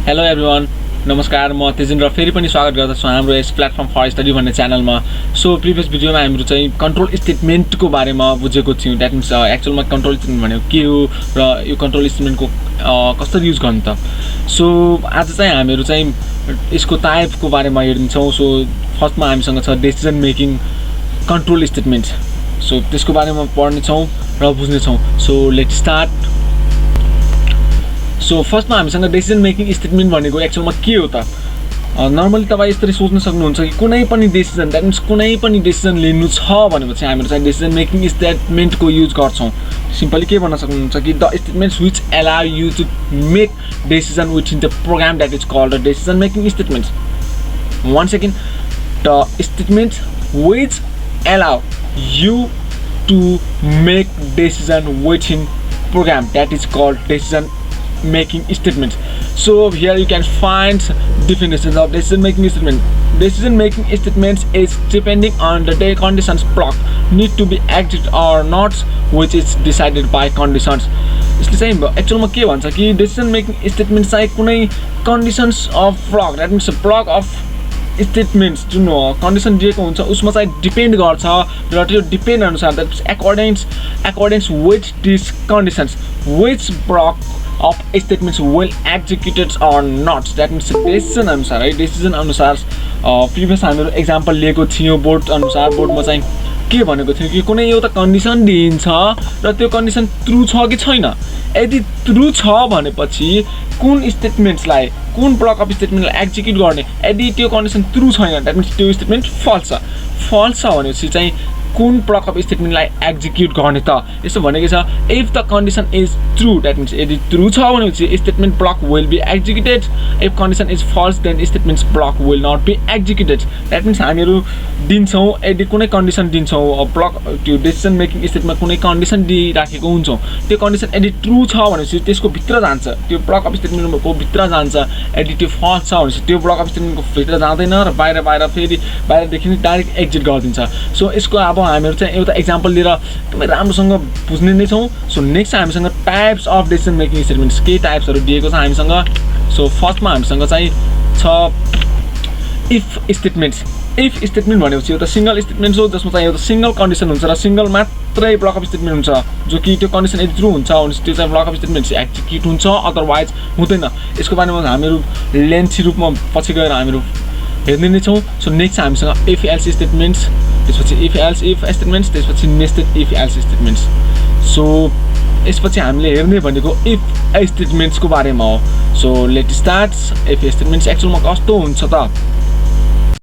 Hello everyone, नमस्कार। म तेजेन्द्र फेरि पनि स्वागत गर्दछु हाम्रो यस प्लेटफर्म फर स्टडी भन्ने च्यानलमा। सो प्रिभियस भिडियोमा हाम्रो चाहिँ कन्ट्रोल स्टेटमेन्टको बारेमा बुझेको थियौँ। द्याट मिन्स एक्चुअलमा कन्ट्रोल स्टेटमेन्ट भनेको के हो र यो कन्ट्रोल स्टेटमेन्टको कसरी युज गर्नु त। सो आज चाहिँ हामीहरू चाहिँ यसको टाइपको बारेमा हेर्छौँ। सो फर्स्टमा हामीसँग छ decision making control statement. So त्यसको बारेमा पढ्नेछौँ र बुझ्नेछौँ। So let start. सो फर्स्टमा हामीसँग डिसिजन मेकिङ स्टेटमेन्ट भनेको एक्चुअलमा के हो त। नर्मली तपाईँ यसरी सोच्न सक्नुहुन्छ कि कुनै पनि डिसिजन, द्याट मिन्स कुनै पनि डिसिजन लिनु छ भनेपछि हामीहरू चाहिँ डिसिजन मेकिङ स्टेटमेन्टको युज गर्छौँ। सिम्पली के भन्न सक्नुहुन्छ कि the statements which allow you to make decision within the program that is called the decision making statement. One second, the statements which allow you to make decision within program that is called decision making statement. So here you can find definitions of decision making statement. Decision making statements is depending on the conditions block need to be acted or not, which is decided by conditions. यसले चाहिँ एक्चुअलमा के भन्छ कि decision making statement चाहिँ कुनै conditions of block, that means block of statements जुन condition दिएको हुन्छ उसमा चाहिँ डिपेन्ड गर्छ र त्यो डिपेन्ड अनुसार that accordings with this conditions which block of statements will executed or not. That means decision अनुसार है, डिसिजन अनुसार। प्रिभियस हामीहरू एक्जाम्पल लिएको थियौँ बोर्ड अनुसार। बोर्डमा चाहिँ के भनेको थियो कि कुनै एउटा कन्डिसन दिइन्छ र त्यो कन्डिसन ट्रु छ कि छैन। यदि ट्रु छ भनेपछि कुन स्टेटमेन्ट्सलाई, कुन ब्लक अफ स्टेटमेन्टलाई एक्जिक्युट गर्ने। यदि त्यो कन्डिसन ट्रु छैन द्याट मिन्स त्यो स्टेटमेन्ट फल्स छ। फल्स छ भनेपछि चाहिँ कुन ब्लक अफ स्टेटमेन्टलाई एक्जिक्युट गर्ने त। यसो भनेको छ if the condition is true, that means यदि ट्रु छ भनेपछि statement block will be executed. If condition is false then statements block will not be executed. That means हामीहरू दिन्छौँ, यदि कुनै कन्डिसन दिन्छौँ ब्लक, त्यो डिसिजन मेकिङ स्टेटमा कुनै कन्डिसन दिइराखेको हुन्छौँ, त्यो कन्डिसन यदि ट्रु छ भनेपछि त्यसको भित्र जान्छ, त्यो ब्लक अफ स्टेटमेन्टको भित्र जान्छ। यदि त्यो फल्स छ भनेपछि त्यो ब्लक अफ स्टेटमेन्टको भित्र जाँदैन र बाहिर फेरि बाहिरदेखि डाइरेक्ट एक्जिट गरिदिन्छ। सो यसको अब हामीहरू चाहिँ एउटा एक्जाम्पल लिएर एकदमै राम्रोसँग बुझ्ने नै छौँ। सो नेक्स्ट हामीसँग types of decision making statements, के टाइप्सहरू दिएको छ हामीसँग। सो फर्स्टमा हामीसँग चाहिँ छ इफ स्टेटमेन्ट्स। इफ स्टेटमेन्ट भनेपछि एउटा सिङ्गल स्टेटमेन्ट हो जसमा चाहिँ एउटा सिङ्गल कन्डिसन हुन्छ र सिङ्गल मात्रै ब्लक अफ स्टेटमेन्ट हुन्छ, जो कि त्यो कन्डिसन यदि ट्रु हुन्छ भने त्यो चाहिँ ब्लक अफ स्टेटमेन्ट एक्जिक्युट हुन्छ, अदरवाइज हुँदैन। यसको बारेमा हामीहरू लेन्थी रूपमा पछि गएर हामीहरू हेर्ने नै छौँ। सो नेक्स्ट हामीसँग इफ एल्स स्टेटमेन्ट्स, त्यसपछि इफ एल्स इफ स्टेटमेन्ट्स, त्यसपछि nested if else statements. So यसपछि हामीले हेर्ने भनेको इफ स्टेटमेन्ट्सको बारेमा हो। So let start. If statements एक्चुअलमा कस्तो हुन्छ त।